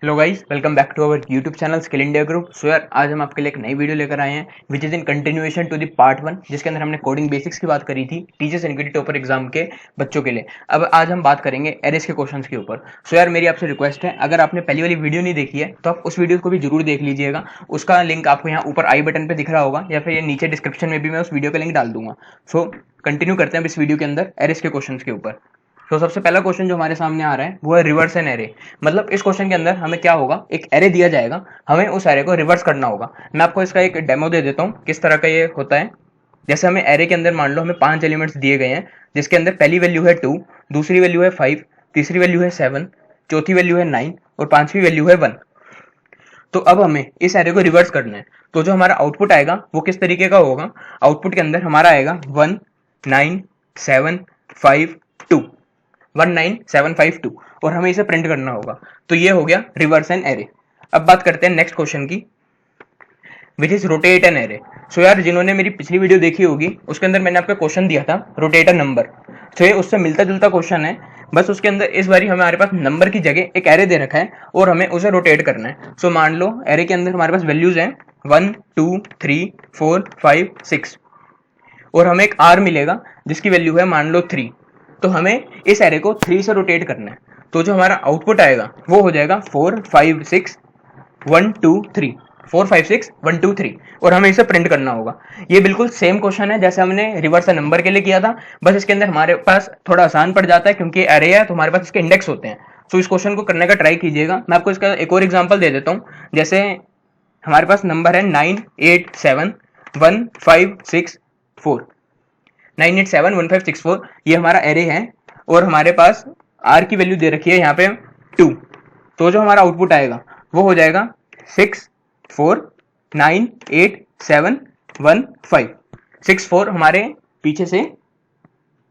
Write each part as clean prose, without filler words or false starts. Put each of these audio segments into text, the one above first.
Hello guys, welcome back to our YouTube channel skill India group. So यार, आज हम आपके लिए एक नई वीडियो लेकर आए हैं which is in continuation to the part 1, जिसके अंदर हमने कोडिंग बेसिक्स की बात करी थी टीचर्स एनक्यूटी टॉपर एग्जाम के बच्चों के लिए। अब आज हम बात करेंगे एरेस के क्वेश्चंस के ऊपर। सो यार, मेरी आपसे रिक्वेस्ट है, अगर आपने पहली वाली वीडियो नहीं देखी है तो आप उस वीडियो को भी जरूर देख लीजिएगा। उसका लिंक आपको यहाँ ऊपर आई बटन पर दिख रहा होगा या फिर ये नीचे डिस्क्रिप्शन में भी मैं उस वीडियो का लिंक डाल दूंगा। सो कंटिन्यू करते हैं अब इस वीडियो के अंदर एरेस के क्वेश्चन के ऊपर। तो सबसे पहला क्वेश्चन जो हमारे सामने आ रहा है वो है रिवर्स एन एरे। मतलब इस क्वेश्चन के अंदर हमें क्या होगा, एक एरे दिया जाएगा, हमें उस एरे को रिवर्स करना होगा। मैं आपको इसका एक डेमो दे देता हूँ किस तरह का ये होता है। जैसे हमें एरे के अंदर मान लो हमें 5 एलिमेंट्स दिए गए हैं, जिसके अंदर पहली वैल्यू है 2, दूसरी वैल्यू है 5, तीसरी वैल्यू है 7, चौथी वैल्यू है 9 और पांचवी वैल्यू है 1। तो अब हमें इस एरे को रिवर्स करना है। तो जो हमारा आउटपुट आएगा वो किस तरीके का होगा, आउटपुट के अंदर हमारा आएगा 1 9 7 5 2, 19752 और हमें इसे प्रिंट करना होगा। तो ये हो गया रिवर्स एन एरे। अब बात करते हैं नेक्स्ट क्वेश्चन की, which is rotate an array. So यार, जिन्होंने मेरी पिछली वीडियो देखी होगी उसके अंदर मैंने आपको क्वेश्चन दिया था रोटेट अ नंबर। तो ये उससे मिलता जुलता क्वेश्चन है, बस उसके अंदर इस बारी हमारे पास नंबर की जगह एक एरे दे रखा है और हमें उसे रोटेट करना है। सो मान लो एरे के अंदर हमारे पास वैल्यूज हैं 1 2 3 4 5 6 और हमें एक आर मिलेगा जिसकी वैल्यू है मान लो 3। तो हमें इस एरे को 3 से रोटेट करना है। तो जो हमारा आउटपुट आएगा वो हो जाएगा 4 5 6 1 2 3, 4 5 6 1 2 3 और हमें इसे प्रिंट करना होगा। ये बिल्कुल सेम क्वेश्चन है जैसे हमने रिवर्स नंबर के लिए किया था, बस इसके अंदर हमारे पास थोड़ा आसान पड़ जाता है क्योंकि एरे है तो हमारे पास इसके इंडेक्स होते हैं। तो इस क्वेश्चन को करने का ट्राई कीजिएगा। मैं आपको इसका एक और एग्जाम्पल दे देता हूँ। जैसे हमारे पास नंबर है 9 8 7 1 5 6 4, 9871564 ये हमारा एरे है और हमारे पास आर की वैल्यू दे रखी है यहाँ पे 2। तो जो हमारा आउटपुट आएगा वो हो जाएगा 6 4 9 8 7 1 5। 6 4 हमारे पीछे से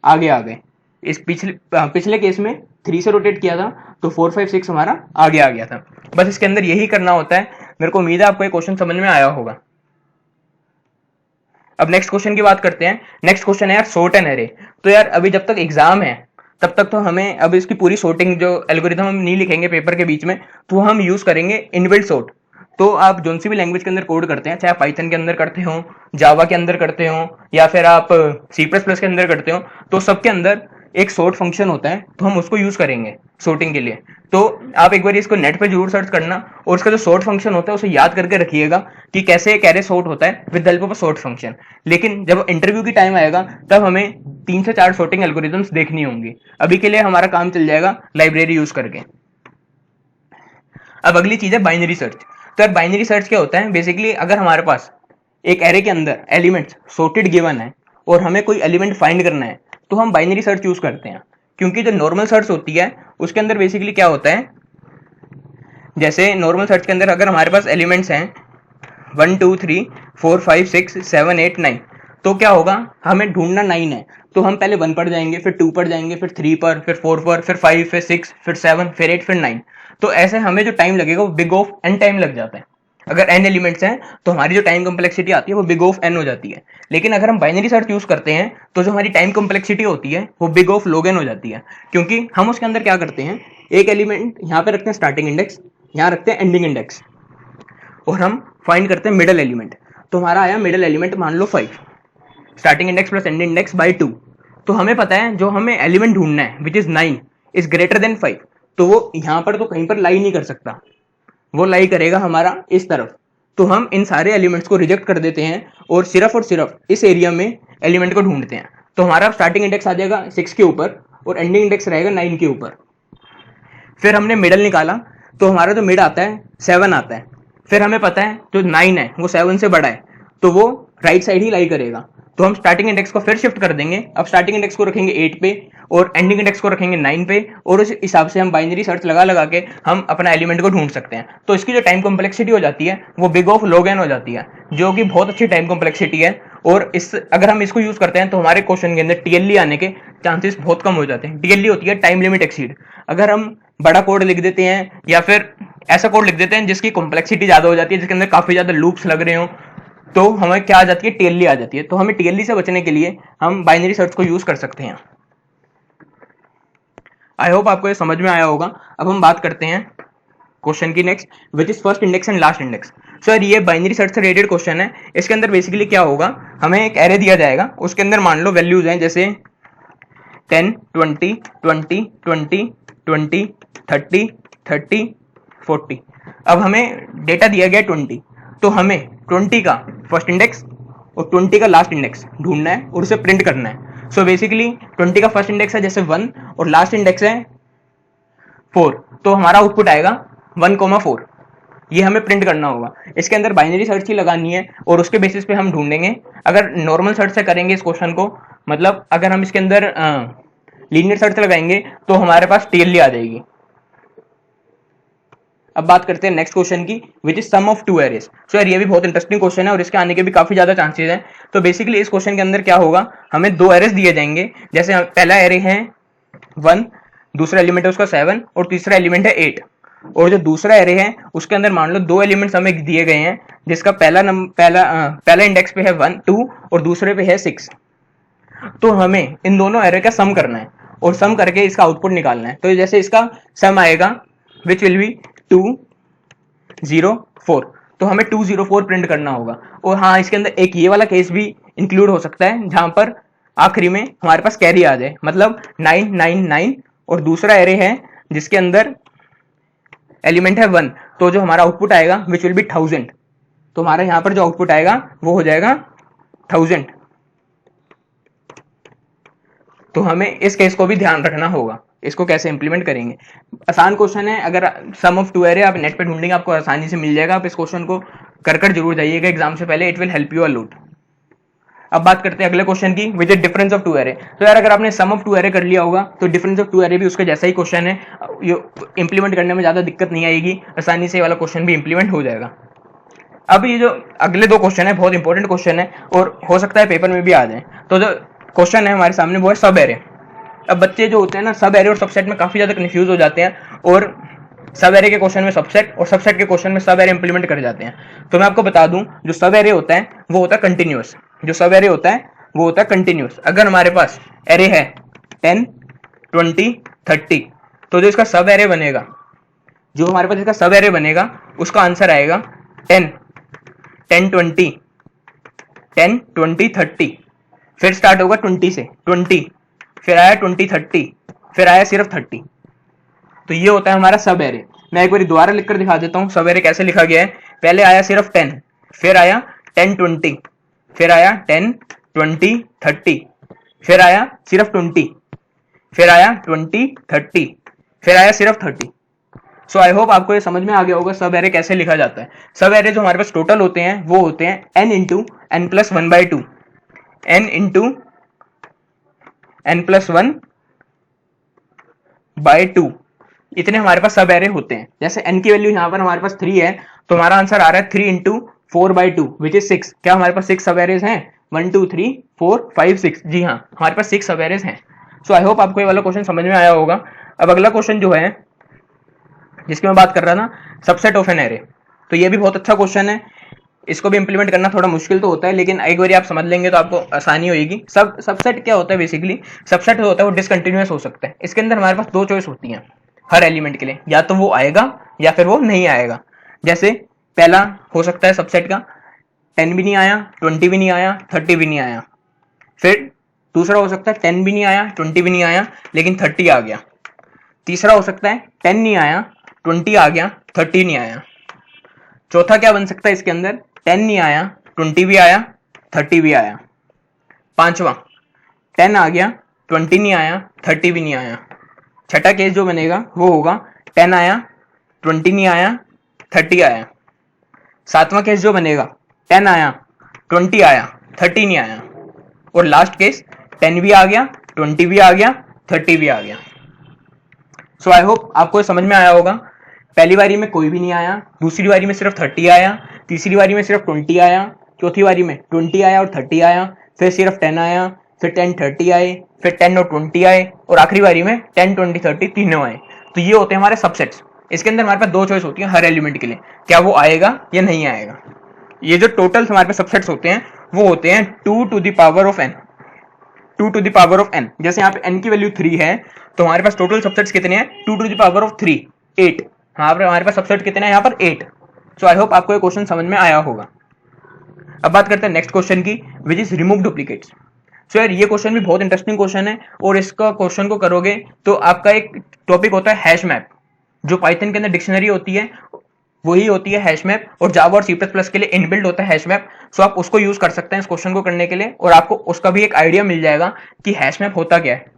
आगे आ गए। इस पिछले केस में 3 से रोटेट किया था तो 4 5 6 हमारा आगे आ गया था। बस इसके अंदर यही करना होता है। मेरे को उम्मीद है आपको ये क्वेश्चन समझ में आया होगा। अब नेक्स्ट क्वेश्चन की बात करते हैं। नेक्स्ट क्वेश्चन है यार सॉर्ट एन एरे। तो यार अभी जब तक एग्जाम है तब तक तो हमें अब इसकी पूरी सॉर्टिंग जो एल्गोरिथम हम नहीं लिखेंगे पेपर के बीच में, तो हम यूज करेंगे इनबिल्ट सॉर्ट। तो आप जो सी भी लैंग्वेज के अंदर कोड करते हैं, चाहे आप पाइथन के अंदर करते हो, जावा के अंदर करते हो या फिर आप C++ के अंदर करते हो, तो सबके अंदर एक सॉर्ट फंक्शन होता है, तो हम उसको यूज करेंगे सॉर्टिंग के लिए। तो आप एक बार इसको नेट पे जरूर सर्च करना और उसका जो सॉर्ट फंक्शन होता है उसे याद करके रखिएगा कि कैसे एक एरे सॉर्ट होता है with the help of a sort function. लेकिन जब इंटरव्यू की टाइम आएगा तब हमें 3 से 4 सॉर्टिंग एल्गोरिथम्स देखनी होंगी। अभी के लिए हमारा काम चल जाएगा लाइब्रेरी यूज करके। अब अगली चीज है बाइनरी सर्च। तो यार बाइनरी सर्च क्या होता है, बेसिकली अगर हमारे पास एक एरे के अंदर एलिमेंट्स सॉर्टेड गिवन है और हमें कोई एलिमेंट फाइंड करना है तो हम बाइनरी सर्च यूज करते हैं। क्योंकि जो नॉर्मल सर्च होती है उसके अंदर बेसिकली क्या होता है, जैसे नॉर्मल सर्च के अंदर अगर हमारे पास एलिमेंट्स हैं 1 2 3 4 5 6 7 8 9, तो क्या होगा, हमें ढूंढना 9 है तो हम पहले 1 पर जाएंगे, फिर 2 पर जाएंगे, फिर 3 पर, फिर 4 पर, फिर 5, फिर 6, फिर 7, फिर 8, फिर 9। तो ऐसे हमें जो टाइम लगेगा वो बिग ऑफ एन टाइम लग जाता है। अगर एन एलिमेंट्स हैं तो हमारी जो टाइम कॉम्प्लेक्सिटी आती है वो बिग ऑफ एन हो जाती है। लेकिन अगर हम बाइनरी सर्च यूज करते हैं तो जो हमारी टाइम कॉम्प्लेक्सिटी होती है वो बिग ऑफ log n हो जाती है। क्योंकि हम उसके अंदर क्या करते हैं, एक एलिमेंट यहाँ पे रखते हैं स्टार्टिंग इंडेक्स, यहाँ रखते हैं एंडिंग इंडेक्स और हम फाइंड करते हैं मिडल एलिमेंट। तो हमारा आया मिडल एलिमेंट मान लो 5, starting index plus ending index by 2। तो हमें पता है जो हमें एलिमेंट ढूंढना है which is 9 is greater than 5, तो वो यहाँ पर तो कहीं पर लाई नहीं कर सकता, वो लाई करेगा हमारा इस तरफ। तो हम इन सारे एलिमेंट्स को रिजेक्ट कर देते हैं और सिर्फ इस एरिया में एलिमेंट को ढूंढते हैं। तो हमारा स्टार्टिंग इंडेक्स आ जाएगा 6 के ऊपर और एंडिंग इंडेक्स रहेगा 9 के ऊपर। फिर हमने मिडल निकाला तो हमारा जो मिड आता है 7 आता है। फिर हमें पता है जो 9 है वो 7 से बड़ा है तो वो राइट साइड ही लाई करेगा। तो हम स्टार्टिंग इंडेक्स को फिर शिफ्ट कर देंगे। अब स्टार्टिंग इंडेक्स को रखेंगे 8 पे और एंडिंग इंडेक्स को रखेंगे 9 पे और उस हिसाब से हम बाइनरी सर्च लगा के हम अपना एलिमेंट को ढूंढ सकते हैं। तो इसकी जो टाइम कॉम्प्लेक्सिटी हो जाती है वो बिग ऑफ log n हो जाती है, जो कि बहुत अच्छी टाइम कॉम्प्लेक्सिटी है। और इस अगर हम इसको यूज करते हैं तो हमारे क्वेश्चन के अंदर TLE आने के चांसेस बहुत कम हो जाते हैं। TLE होती है टाइम लिमिट एक्सीड। अगर हम बड़ा कोड लिख देते हैं या फिर ऐसा कोड लिख देते हैं जिसकी कॉम्प्लेक्सिटी ज्यादा हो जाती है, जिसके अंदर काफी ज्यादा लूप्स लग रहे हो, तो हमें क्या आ जाती है, TLE आ जाती है। तो हमें TLE से बचने के लिए हम बाइनरी सर्च को यूज कर सकते हैं। आई होप आपको ये समझ में आया होगा। अब हम बात करते हैं क्वेश्चन की next, which is first index and last index. Sir ये बाइनरी सर्च से रिलेटेड क्वेश्चन है। इसके अंदर बेसिकली क्या होगा, हमें एक एरे दिया जाएगा, उसके अंदर मान लो वैल्यूज हैं जैसे 10, 20, 20, 20, 20, 30, 30, 40। अब हमें डेटा दिया गया 20, तो हमें 20 का फर्स्ट इंडेक्स और 20 का लास्ट इंडेक्स ढूंढना है और उसे प्रिंट करना है। सो बेसिकली 20 का फर्स्ट इंडेक्स है जैसे 1 और लास्ट इंडेक्स है 4, तो हमारा आउटपुट आएगा 1,4। ये हमें प्रिंट करना होगा। इसके अंदर बाइनरी सर्च ही लगानी है और उसके बेसिस पे हम ढूंढेंगे। अगर नॉर्मल सर्च से करेंगे इस क्वेश्चन को, मतलब अगर हम इसके अंदर लीनियर सर्च लगाएंगे तो हमारे पास टेल आ जाएगी। अब बात करते हैं नेक्स्ट क्वेश्चन की, which is sum of two arrays. So यार ये भी बहुत इंटरेस्टिंग क्वेश्चन है और इसके आने के भी काफी ज्यादा चांसेस हैं। तो बेसिकली इस क्वेश्चन के अंदर क्या होगा, हमें दो एरेज दिए जाएंगे। जैसे पहला एरे है 1, दूसरा एलिमेंट है उसका 7 और तीसरा एलिमेंट है 8। और जो दूसरा एरे है उसके अंदर मान लो दो एलिमेंट्स हमें दिए गए हैं, जिसका पहला इंडेक्स पे है 1, 2 और दूसरे पे है 6। तो हमें इन दोनों एरे का सम करना है और सम करके इसका आउटपुट निकालना है। तो जैसे इसका सम आएगा विच विल बी 204, तो हमें 204 प्रिंट करना होगा। और हाँ, इसके अंदर एक ये वाला केस भी इंक्लूड हो सकता है जहां पर आखिरी में हमारे पास कैरी आ जाए, मतलब 999 और दूसरा एरे है जिसके अंदर एलिमेंट है 1, तो जो हमारा आउटपुट आएगा विच विल बी 1000। तो हमारा यहां पर जो आउटपुट आएगा वो हो जाएगा 1000। तो हमें इस केस को भी ध्यान रखना होगा। इसको कैसे इंप्लीमेंट करेंगे, आसान क्वेश्चन है। अगर सम ऑफ टू एरे आप नेट पे ढूंढेंगे आपको आसानी से मिल जाएगा। आप इस क्वेश्चन को कर जरूर जाइएगा एग्जाम से पहले, it will help you a lot. अब बात करते हैं अगले क्वेश्चन की, which is difference of two array. तो यार अगर आपने सम ऑफ टू एरे कर लिया होगा तो डिफरेंस ऑफ टू एरे भी उसके जैसा ही क्वेश्चन है। ये इंप्लीमेंट करने में ज्यादा दिक्कत नहीं आएगी, आसानी से ये वाला क्वेश्चन भी इंप्लीमेंट हो जाएगा। अब ये जो अगले दो क्वेश्चन है बहुत इंपॉर्टेंट क्वेश्चन है और हो सकता है पेपर में भी आ जाए। तो जो क्वेश्चन है हमारे सामने वो है सब एरे। अब बच्चे जो होते हैं ना, सब एरे और सबसेट में काफी ज्यादा कंफ्यूज हो जाते हैं और सब एरे के क्वेश्चन में सबसेट और सबसेट के क्वेश्चन में सब एरे इंप्लीमेंट कर जाते हैं। तो मैं आपको बता दूं, जो सब एरे होता है वो होता है कंटिन्यूअस। जो सब एरे होता है वो होता है कंटिन्यूअस। अगर हमारे पास एरे है 10, 20, 30, तो जो इसका सब एरे बनेगा, जो हमारे पास इसका सब एरे बनेगा उसका आंसर आएगा 10, 10, 20, 10, 20, 30। फिर स्टार्ट होगा 20 से 20, फिर आया 20, 30, फिर आया सिर्फ 30। तो ये होता है हमारा सब एरे। मैं एक बार दोबारा लिखकर दिखा देता हूं सब एरे कैसे लिखा गया है। पहले आया सिर्फ 10, फिर आया 10, 20, फिर आया 10, 20, 30, फिर आया सिर्फ 20, फिर आया 20, 30, फिर आया सिर्फ 30। सो आई होप आपको ये समझ में आ गया होगा सब एरे कैसे लिखा जाता है। सब एरे जो हमारे पास टोटल होते हैं वो होते हैं n into n plus 1/2, n into n plus 1/2, इतने हमारे पास सब एरे होते हैं। जैसे n की वैल्यू यहाँ पर हमारे पास 3 है, तो हमारा आंसर आ रहा है 3 इंटू 4/2 विच इज 6। क्या हमारे पास 6 सब एरेज हैं? 1, 2, 3, 4, 5, 6। जी हाँ, हमारे पास 6 सब एरेज हैं। सो आई होप आपको ये वाला क्वेश्चन समझ में आया होगा। अब अगला क्वेश्चन जो है जिसकी मैं बात कर रहा था, सबसेट ऑफ एन एरे। तो ये भी बहुत अच्छा क्वेश्चन है। इसको भी इंप्लीमेंट करना थोड़ा मुश्किल तो होता है, लेकिन एक बार आप समझ लेंगे तो आपको आसानी होगी। सबसेट क्या होता है? बेसिकली सबसेट जो होता है वो डिसकंटिन्यूअस हो सकता है। इसके अंदर हमारे पास दो चॉइस होती हैं हर एलिमेंट के लिए, या तो वो आएगा या फिर वो नहीं आएगा। जैसे पहला हो सकता है सबसेट का 10 भी नहीं आया, 20 भी नहीं आया, 30 भी नहीं आया। फिर दूसरा हो सकता है 10 भी नहीं आया, 20 भी नहीं आया, लेकिन 30 आ गया। तीसरा हो सकता है 10 नहीं आया, 20 आ गया, 30 नहीं आया। चौथा क्या बन सकता है इसके अंदर? 10 नहीं आया, 20 भी आया, 30 भी आया। पांचवा 10 आ गया, 20 नहीं आया, 30 भी नहीं आया। छठा केस जो बनेगा वो होगा 10 आया, 20 नहीं आया, 30 आया। सातवां केस जो बनेगा 10 आया, 20 आया, 30 नहीं आया। और लास्ट केस 10 भी आ गया, 20 भी आ गया, 30 भी आ गया। सो आई होप आपको समझ में आया होगा। पहली बारी में कोई भी नहीं आया, दूसरी बारी में सिर्फ 30 आया, तीसरी बारी में सिर्फ 20 आया, चौथी बारी में 20 आया और 30 आया, फिर सिर्फ 10 आया, फिर 10, 30 आए, फिर 10 और 20 आए, और आखिरी बारी में 10, 20, 30 तीनों आए। तो ये होते हैं हमारे सबसेट्स। इसके अंदर हमारे पास दो चॉइस होती है हर एलिमेंट के लिए, क्या वो आएगा या नहीं आएगा। ये जो टोटल हमारे पास सबसेट्स होते हैं वो होते हैं 2 to the power of n, 2 to the power of n। जैसे यहाँ पे n की वैल्यू 3 है, तो हमारे पास टोटल सबसेट्स कितने हैं? 2 to the power of 3, 8। हमारे पास सबसेट कितने हैं यहाँ पर 8। सो आई होप आपको ये क्वेश्चन समझ में आया होगा। अब बात करते हैं नेक्स्ट क्वेश्चन की, विच इज रिमूव डुप्लीकेट्स। सो यार ये क्वेश्चन भी बहुत इंटरेस्टिंग क्वेश्चन है, और इसका क्वेश्चन को करोगे तो आपका एक टॉपिक होता है हैश मैप। जो पाइथन के अंदर डिक्शनरी होती है वही होती है हैश मैप, और जावा और सी प्लस प्लस के लिए इनबिल्ट होता है हैश मैप। सो आप उसको यूज कर सकते हैं इस क्वेश्चन को करने के लिए, और आपको उसका भी एक आइडिया मिल जाएगा कि हैश मैप होता क्या है।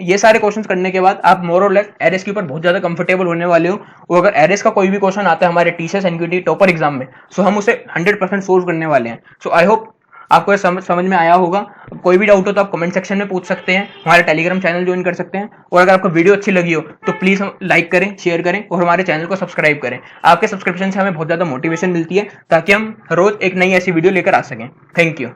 ये सारे क्वेश्चंस करने के बाद आप मोर और लेस एरेस के ऊपर बहुत ज्यादा कंफर्टेबल होने वाले हो। और अगर एरेस का कोई भी क्वेश्चन आता है हमारे टीसीएस एनक्यूटी टॉपर एग्जाम में, हम उसे 100% सोल्व करने वाले हैं। आई होप आपको ये समझ में आया होगा। कोई भी डाउट हो तो आप कमेंट सेक्शन में पूछ सकते हैं, हमारे टेलीग्राम चैनल ज्वाइन कर सकते हैं, और अगर आपको वीडियो अच्छी लगी हो तो प्लीज लाइक करें, शेयर करें, और हमारे चैनल को सब्सक्राइब करें। आपके सब्सक्रिप्शन से हमें बहुत ज्यादा मोटिवेशन मिलती है, ताकि हम रोज एक नई ऐसी वीडियो लेकर आ सकें। Thank you.